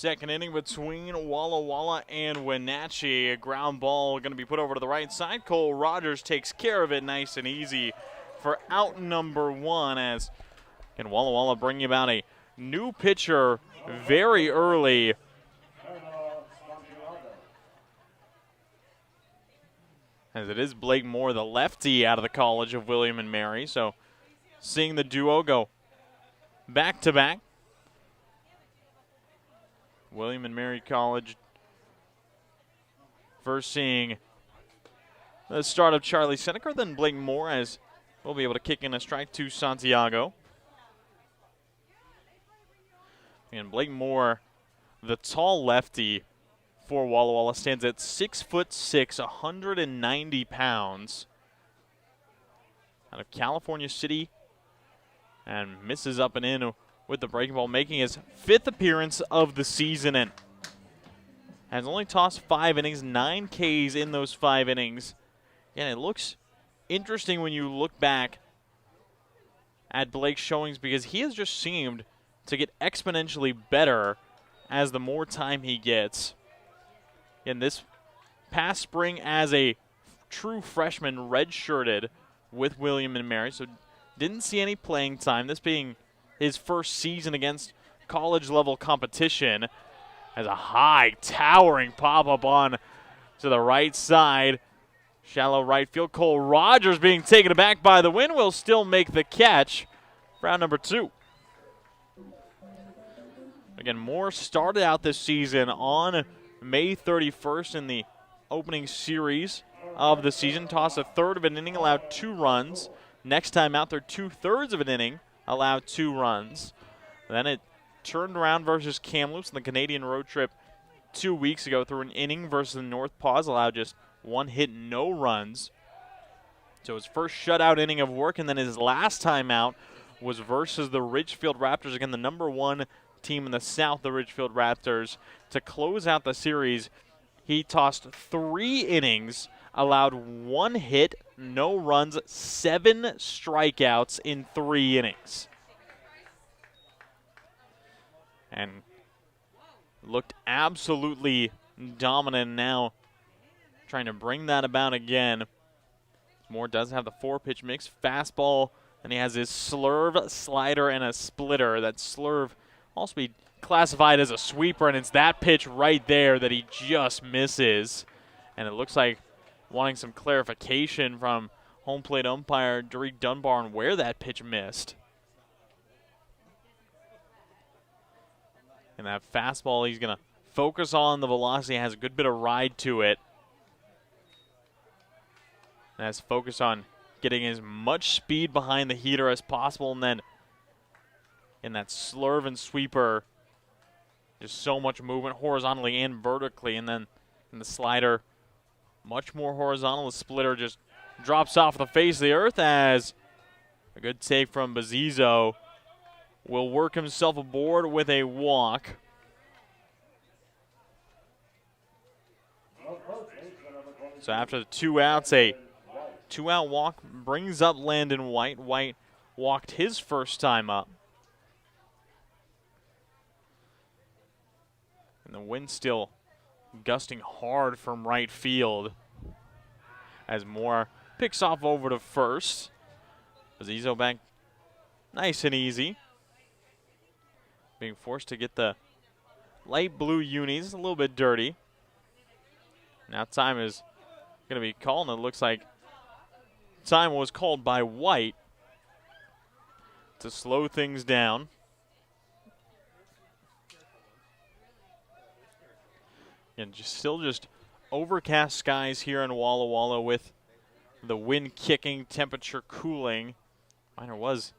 second inning between Walla Walla and Wenatchee. A ground ball going to be put over to the right side. Cole Rogers takes care of it nice and easy for out number one, as can Walla Walla bring about a new pitcher very early. As it is Blake Moore, the lefty out of the College of William and Mary. So seeing the duo go back-to-back. William and Mary College first seeing the start of Charlie Seneca, then Blake Moore, as we'll be able to kick in a strike to Santiago. And Blake Moore, the tall lefty for Walla Walla, stands at 6'6", 190 pounds. Out of California City, and misses up and in with the breaking ball, making his 5th appearance of the season, and has only tossed 5 innings, 9 Ks in those 5 innings. And it looks interesting when you look back at Blake's showings, because he has just seemed to get exponentially better as the more time he gets. In this past spring, as a true freshman, redshirted with William and Mary, so didn't see any playing time. This being his first season against college-level competition, as a high, towering pop-up on to the right side. Shallow right field. Cole Rogers being taken aback by the wind will still make the catch for out number 2. Again, Moore started out this season on May 31st in the opening series of the season. Tossed a third of an inning, allowed 2 runs. Next time out there, 2/3 of an inning, allowed 2 runs. Then it turned around versus Kamloops in the Canadian road trip 2 weeks ago through an inning versus the North Paws, allowed just 1 hit, no runs. So his first shutout inning of work, and then his last time out was versus the Ridgefield Raptors, again the number 1 team in the South, the Ridgefield Raptors. To close out the series, he tossed 3 innings, allowed 1 hit, no runs, 7 strikeouts in 3 innings. And looked absolutely dominant now, trying to bring that about again. Moore does have the 4-pitch mix, fastball, and he has his slurve, slider, and a splitter. That slurve also be classified as a sweeper, and it's that pitch right there that he just misses. And it looks like wanting some clarification from home plate umpire Derek Dunbar on where that pitch missed. And that fastball, he's going to focus on the velocity, has a good bit of ride to it. And has focused on getting as much speed behind the heater as possible, and then in that slurve and sweeper, just so much movement horizontally and vertically, and then in the slider, much more horizontal. The splitter just drops off the face of the earth, as a good take from Bazizo will work himself aboard with a walk. So after the 2 outs, a 2-out walk brings up Landon White. White walked his first time up. And the wind still gusting hard from right field, as Moore picks off over to first. Bazizo back nice and easy. Being forced to get the light blue unis a little bit dirty. Now time is going to be called, and it looks like time was called by White to slow things down. And still just overcast skies here in Walla Walla, with the wind kicking, temperature cooling. Minor was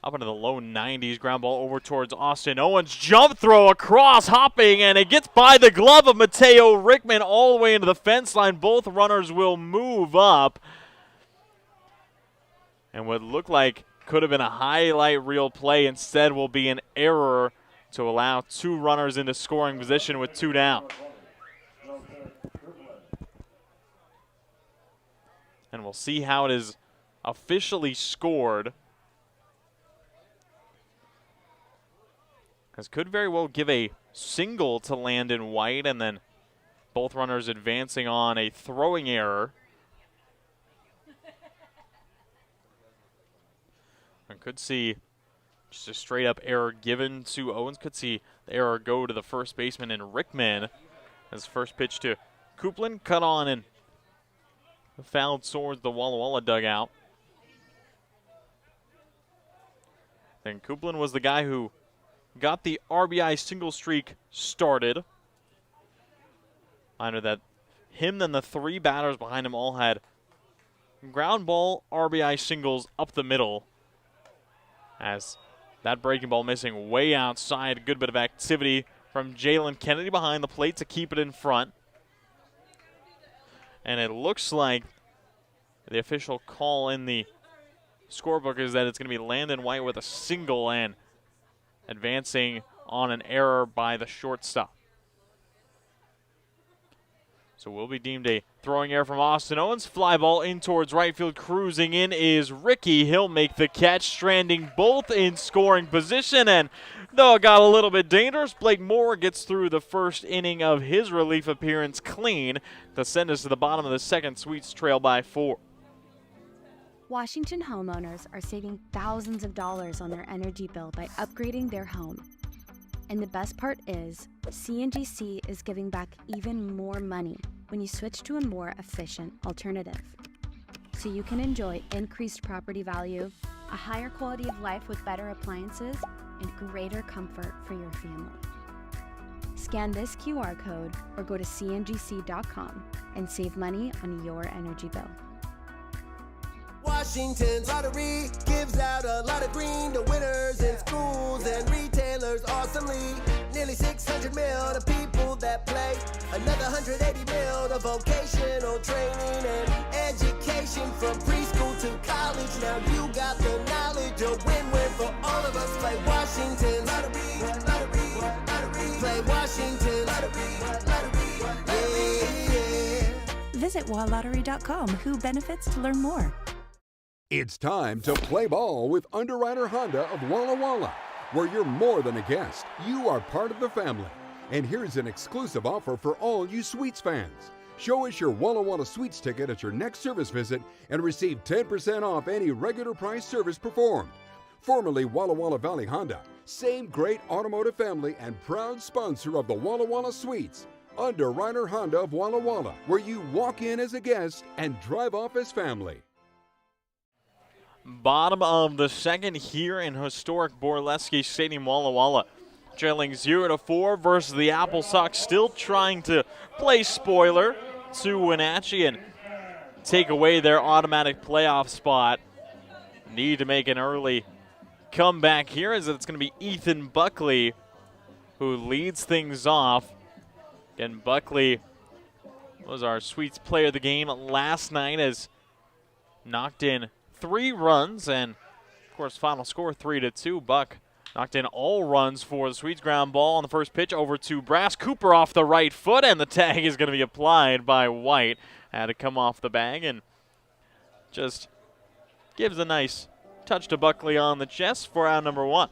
up into the low 90s. Ground ball over towards Austin Owens. Jump throw across, hopping, and it gets by the glove of Mateo Rickman all the way into the fence line. Both runners will move up. And what looked like could have been a highlight reel play instead will be an error to allow 2 runners into scoring position with 2 down. And we'll see how it is officially scored, This could very well give a single to Landon White, and then both runners advancing on a throwing error. And could see just a straight-up error given to Owens. Could see the error go to the first baseman in Rickman. As first pitch to Coupland, cut on and fouled towards the Walla Walla dugout. Then Coupland was the guy who got the RBI single streak started. Under that, him then the three batters behind him all had ground ball RBI singles up the middle. As that breaking ball missing way outside. Good bit of activity from Jalen Kennedy behind the plate to keep it in front. And it looks like the official call in the scorebook is that it's going to be Landon White with a single and advancing on an error by the shortstop. So will be deemed a throwing error from Austin Owens. Fly ball in towards right field. Cruising in is Ricky. He'll make the catch, stranding both in scoring position. And though it got a little bit dangerous, Blake Moore gets through the first inning of his relief appearance clean to send us to the bottom of the second. Sweets trail by 4. Washington homeowners are saving thousands of dollars on their energy bill by upgrading their home. And the best part is, CNGC is giving back even more money when you switch to a more efficient alternative. So you can enjoy increased property value, a higher quality of life with better appliances, and greater comfort for your family. Scan this QR code or go to cngc.com and save money on your energy bill. Washington's lottery gives out a lot of green to winners in schools and retailers awesomely. Nearly 600 mil to people that play. Another 180 mil to vocational training and education from preschool to college. Now you got the knowledge of win-win for all of us. Play Washington lottery, lottery, lottery. Play Washington lottery, lottery, yeah. Visit walllottery.com. Who benefits to learn more. It's time to play ball with Underwriter Honda of Walla Walla, where you're more than a guest. You are part of the family. And here's an exclusive offer for all you Sweets fans. Show us your Walla Walla Sweets ticket at your next service visit and receive 10% off any regular price service performed. Formerly Walla Walla Valley Honda, same great automotive family and proud sponsor of the Walla Walla Sweets. Underwriter Honda of Walla Walla, where you walk in as a guest and drive off as family. Bottom of the second here in historic Borleske Stadium. Walla Walla trailing 0-4 versus the AppleSox, still trying to play spoiler to Wenatchee and take away their automatic playoff spot. Need to make an early comeback here, as it's going to be Ethan Buckley who leads things off. Again, Buckley was our Sweets player of the game last night, as knocked in 3 runs, and of course final score 3-2. Buck knocked in all runs for the Swedes. Ground ball on the first pitch over to Brass. Cooper off the right foot, and the tag is going to be applied by White. Had to come off the bag and just gives a nice touch to Buckley on the chest for out number 1.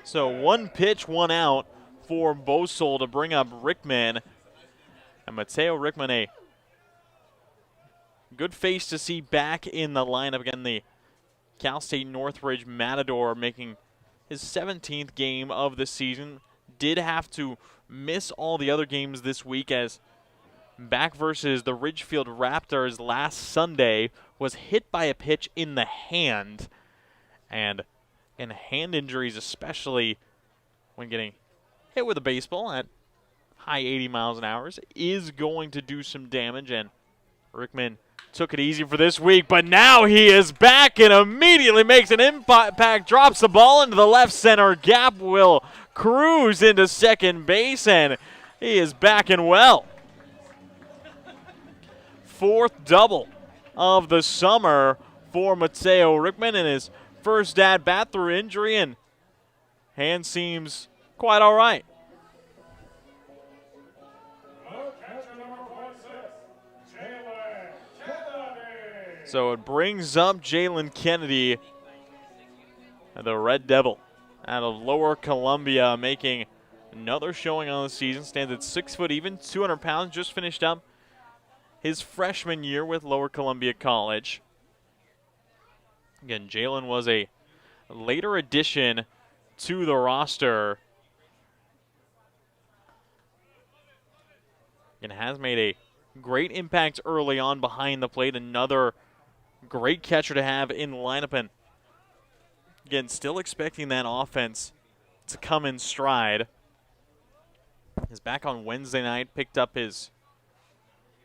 So 1 pitch, 1 out for Bosol to bring up Rickman. And Mateo Rickman, a good face to see back in the lineup. Again, the Cal State Northridge Matador making his 17th game of the season. Did have to miss all the other games this week, as back versus the Ridgefield Raptors last Sunday was hit by a pitch in the hand. And hand injuries, especially when getting hit with a baseball at high 80 miles an hour, is going to do some damage. And Rickman took it easy for this week, but now he is back and immediately makes an impact, drops the ball into the left center gap, will cruise into second base, and he is back and well. 4th double of the summer for Mateo Rickman in his first at-bat through injury, and hand seems quite all right. So it brings up Jalen Kennedy the Red Devil out of Lower Columbia, making another showing on the season. Stands at 6 foot even, 200 pounds. Just finished up his freshman year with Lower Columbia College. Again, Jalen was a later addition to the roster and has made a great impact early on behind the plate. Another great catcher to have in the lineup. And again, still expecting that offense to come in stride. He's back on Wednesday night, picked up his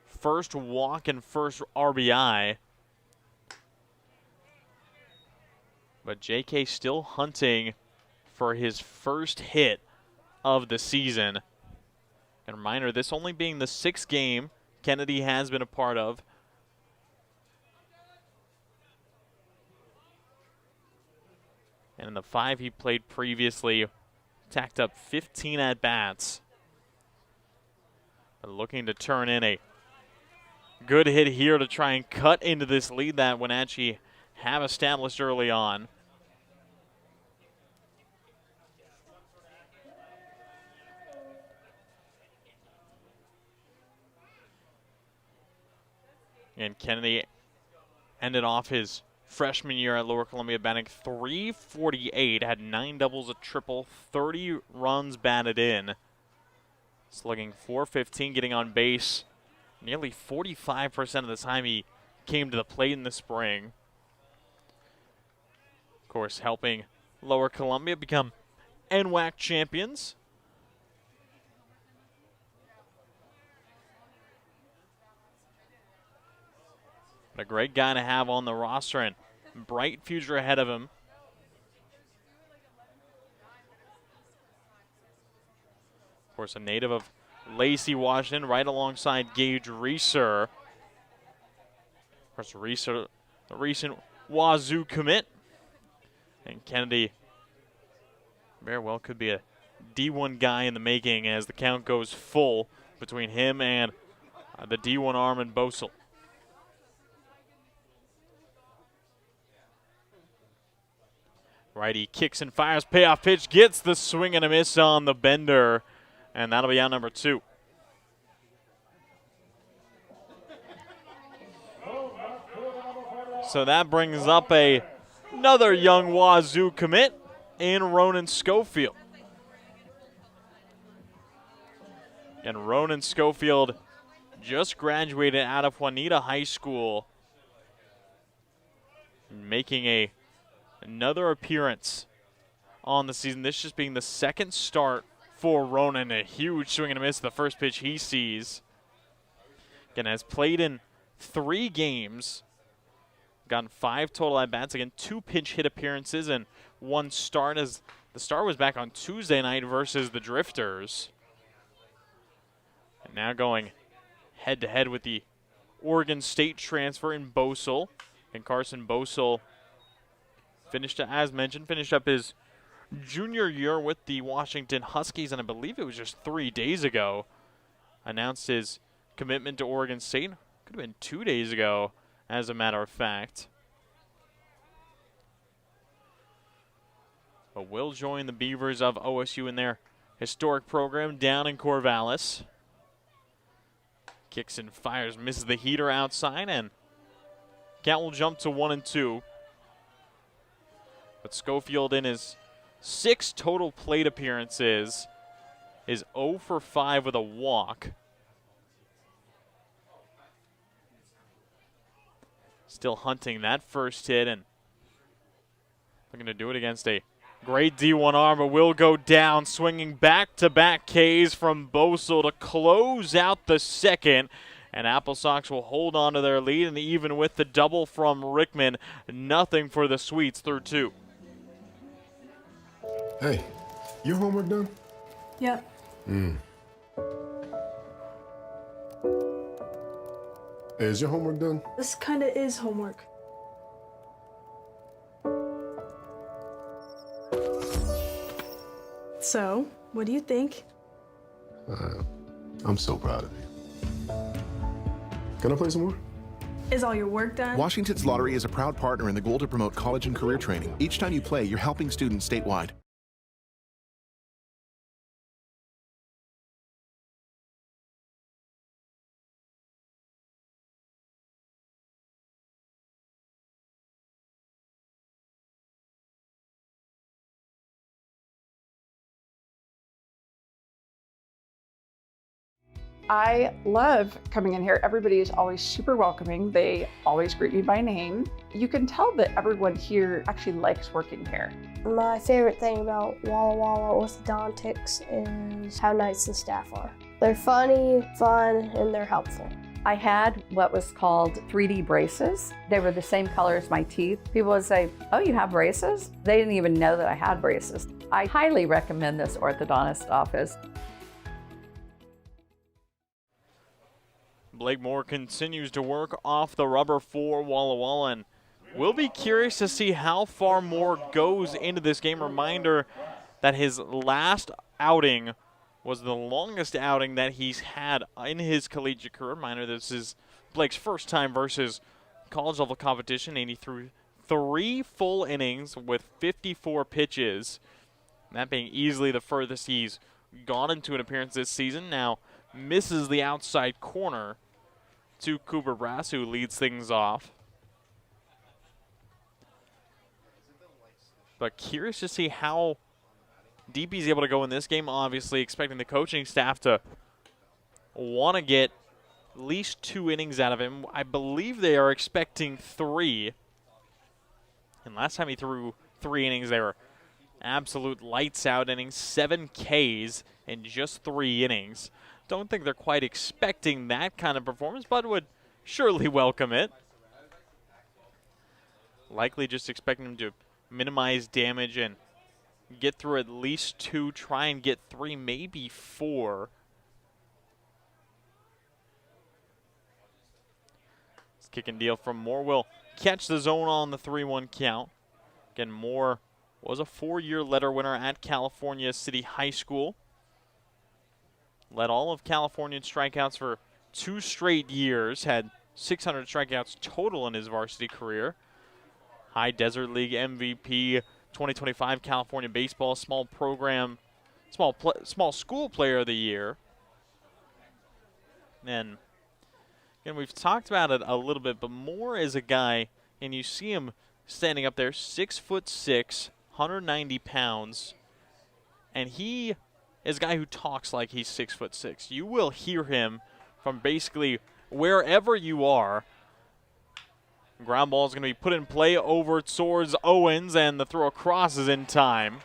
first walk and first RBI. But JK still hunting for his first hit of the season. And a reminder, this only being the 6th game Kennedy has been a part of. And in the 5 he played previously, tacked up 15 at-bats. Looking to turn in a good hit here to try and cut into this lead that Wenatchee have established early on. And Kennedy ended off his freshman year at Lower Columbia batting .348, had 9 doubles, a triple, 30 runs batted in. Slugging .415, getting on base nearly 45% of the time he came to the plate in the spring. Of course, helping Lower Columbia become NWAC champions. But a great guy to have on the roster and bright future ahead of him. Of course, a native of Lacey, Washington, right alongside Gage Reeser. Of course, Reeser, a recent Wazoo commit. And Kennedy very well could be a D1 guy in the making as the count goes full between him and the D1 arm and Bosel. Righty kicks and fires, payoff pitch, gets the swing and a miss on the bender, and that'll be out number 2. So that brings up another young Wazoo commit in Ronan Schofield. And Ronan Schofield just graduated out of Juanita High School, making another appearance on the season. This just being the 2nd start for Ronan. A huge swing and a miss, the first pitch he sees. Again, has played in 3 games, gotten 5 total at-bats. Again, 2 pinch hit appearances and 1 start, as the start was back on Tuesday night versus the Drifters. And now going head-to-head with the Oregon State transfer in Bosel. And Carson Bosel as mentioned, finished up his junior year with the Washington Huskies, and I believe it was just 3 days ago, announced his commitment to Oregon State. Could have been 2 days ago, as a matter of fact. But will join the Beavers of OSU in their historic program down in Corvallis. Kicks and fires, misses the heater outside, and count will jump to 1-2. But Schofield, in his 6 total plate appearances, is 0 for 5 with a walk. Still hunting that first hit, and looking to do it against a great D1 arm, but will go down, swinging back-to-back Ks from Bosel to close out the 2nd. And AppleSox will hold on to their lead, and even with the double from Rickman, nothing for the Sweets through 2. Hey, your homework done? Yep. Hey, is your homework done? This kinda is homework. So, what do you think? I'm so proud of you. Can I play some more? Is all your work done? Washington's Lottery is a proud partner in the goal to promote college and career training. Each time you play, you're helping students statewide. I love coming in here. Everybody is always super welcoming. They always greet me by name. You can tell that everyone here actually likes working here. My favorite thing about Walla Walla orthodontics is how nice the staff are. They're funny, fun, and they're helpful. I had what was called 3D braces. They were the same color as my teeth. People would say, "Oh, you have braces?" They didn't even know that I had braces. I highly recommend this orthodontist office. Blake Moore continues to work off the rubber for Walla Walla, and we'll be curious to see how far Moore goes into this game. Reminder that his last outing was the longest outing that he's had in his collegiate career. Reminder, this is Blake's first time versus college-level competition, and he threw 3 full innings with 54 pitches, that being easily the furthest he's gone into an appearance this season. Now misses the outside corner to Cooper Brass, who leads things off. But curious to see how deep he's able to go in this game. Obviously expecting the coaching staff to want to get at least 2 innings out of him. I believe they are expecting 3. And last time he threw 3 innings, they were absolute lights out innings, 7 Ks in just 3 innings. Don't think they're quite expecting that kind of performance, but would surely welcome it. Likely just expecting him to minimize damage and get through at least 2, try and get 3, maybe 4. This kick and deal from Moore will catch the zone on the 3-1 count. Again, Moore was a 4-year letter winner at California City High School. Led all of California strikeouts for 2 straight years. Had 600 strikeouts total in his varsity career. High Desert League MVP, 2025 California Baseball Small School Player of the Year. And again, we've talked about it a little bit, but Moore is a guy, and you see him standing up there, 6'6", 190 pounds, and he is a guy who talks like he's 6'6". You will hear him from basically wherever you are. Ground ball is going to be put in play over towards Owens, and the throw across is in time.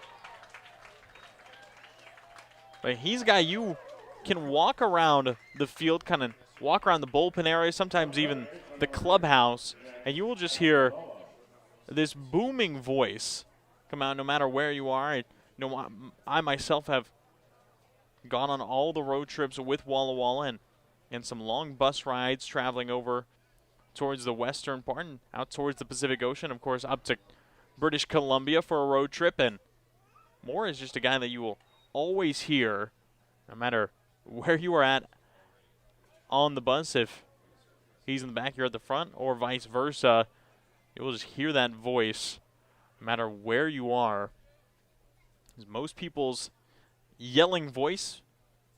But he's a guy you can walk around the field, kind of walk around the bullpen area, sometimes even the clubhouse, and you will just hear this booming voice come out no matter where you are. I myself have gone on all the road trips with Walla Walla and some long bus rides traveling over towards the western part and out towards the Pacific Ocean, of course, up to British Columbia for a road trip. And Moore is just a guy that you will always hear, no matter where you are at on the bus. If he's in the back, you're at the front, or vice versa. You will just hear that voice no matter where you are. Because most people's yelling voice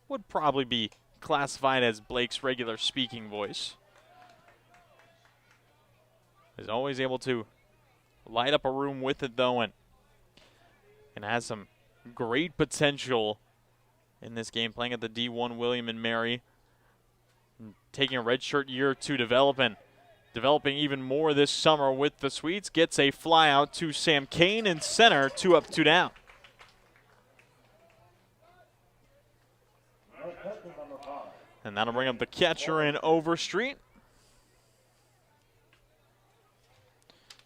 would probably be classified as Blake's regular speaking voice. He's always able to light up a room with it, though, and has some great potential in this game, playing at the D1 William and Mary, and taking a redshirt year to develop, and developing even more this summer with the Swedes. Gets a fly out to Sam Kane in center, 2 up, 2 down. And that'll bring up the catcher in Overstreet.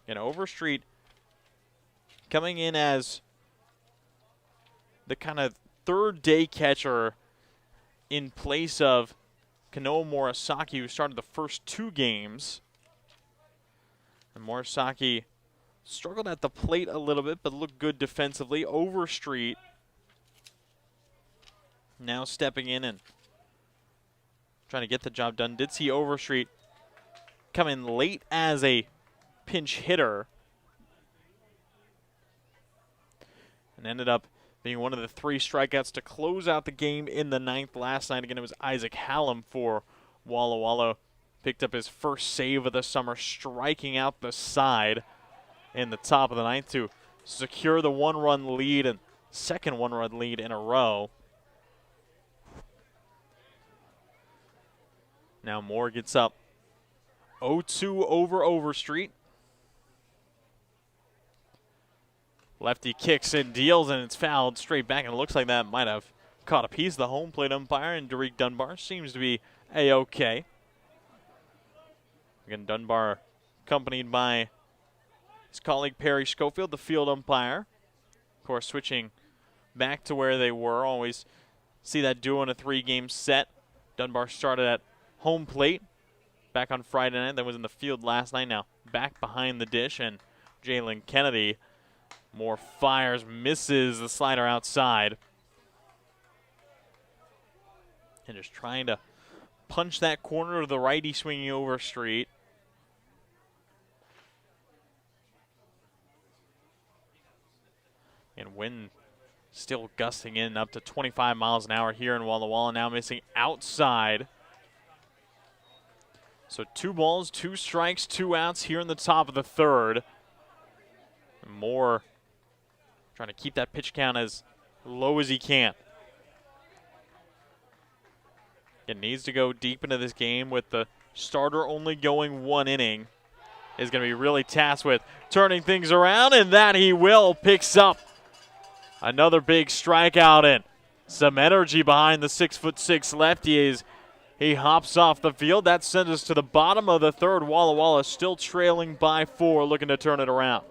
And Overstreet coming in as the kind of third-day catcher in place of Kanoa Morisaki, who started the first 2 games. And Morisaki struggled at the plate a little bit, but looked good defensively. Overstreet now stepping in and trying to get the job done. Did see Overstreet come in late as a pinch hitter and ended up being one of the 3 strikeouts to close out the game in the 9th last night. Again, it was Isaac Hallam for Walla Walla. Picked up his first save of the summer, striking out the side in the top of the 9th to secure the 1-run lead and second 1-run lead in a row. Now Moore gets up 0-2 over Overstreet. Lefty kicks and deals, and it's fouled straight back, and it looks like that might have caught a piece of the home plate umpire, and Derek Dunbar seems to be A-OK. Again, Dunbar accompanied by his colleague Perry Schofield, the field umpire. Of course, switching back to where they were. Always see that duo in a 3-game set. Dunbar started at home plate back on Friday night, then was in the field last night, now back behind the dish, and Jalen Kennedy more fires, misses the slider outside. And just trying to punch that corner of the righty swinging Overstreet. And wind still gusting in up to 25 miles an hour here in Walla Walla, now missing outside. So 2 balls, 2 strikes, 2 outs here in the top of the 3rd. And Moore trying to keep that pitch count as low as he can. It needs to go deep into this game with the starter only going 1 inning. Is going to be really tasked with turning things around, and that he will. Picks up another big strikeout and some energy behind the 6'6" lefty as he hops off the field. That sends us to the bottom of the 3rd. Walla Walla still trailing by 4, looking to turn it around.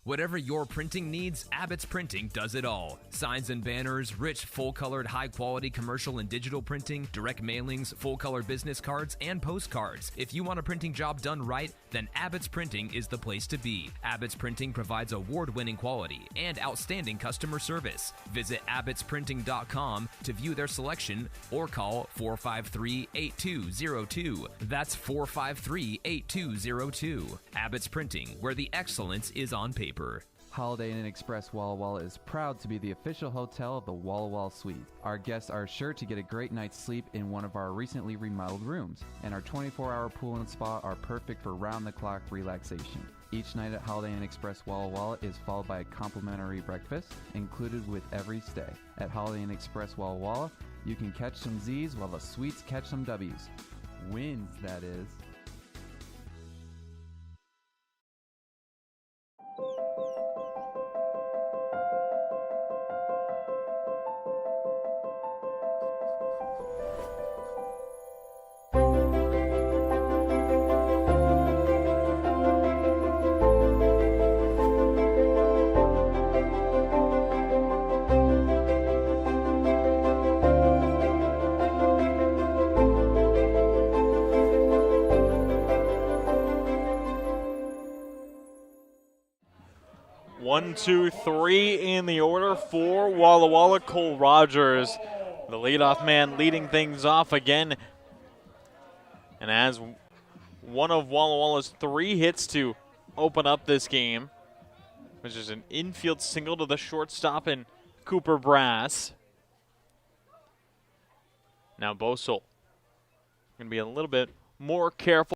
Whatever your printing needs, Abbott's Printing does it all. Signs and banners, rich, full-colored, high-quality commercial and digital printing, direct mailings, full-color business cards, and postcards. If you want a printing job done right, then Abbott's Printing is the place to be. Abbott's Printing provides award-winning quality and outstanding customer service. Visit abbottsprinting.com to view their selection or call 453-8202. That's 453-8202. Abbott's Printing, where the excellence is on paper. Holiday Inn Express Walla Walla is proud to be the official hotel of the Walla Walla Suite. Our guests are sure to get a great night's sleep in one of our recently remodeled rooms, and our 24-hour pool and spa are perfect for round-the-clock relaxation. Each night at Holiday Inn Express Walla Walla is followed by a complimentary breakfast included with every stay. At Holiday Inn Express Walla Walla, you can catch some Z's while the suites catch some W's. Wins, that is. One, two, three in the order for Walla Walla. Cole Rogers, the leadoff man, leading things off again. And as one of Walla Walla's 3 hits to open up this game, which is an infield single to the shortstop in Cooper Brass. Now Bosel going to be a little bit more careful.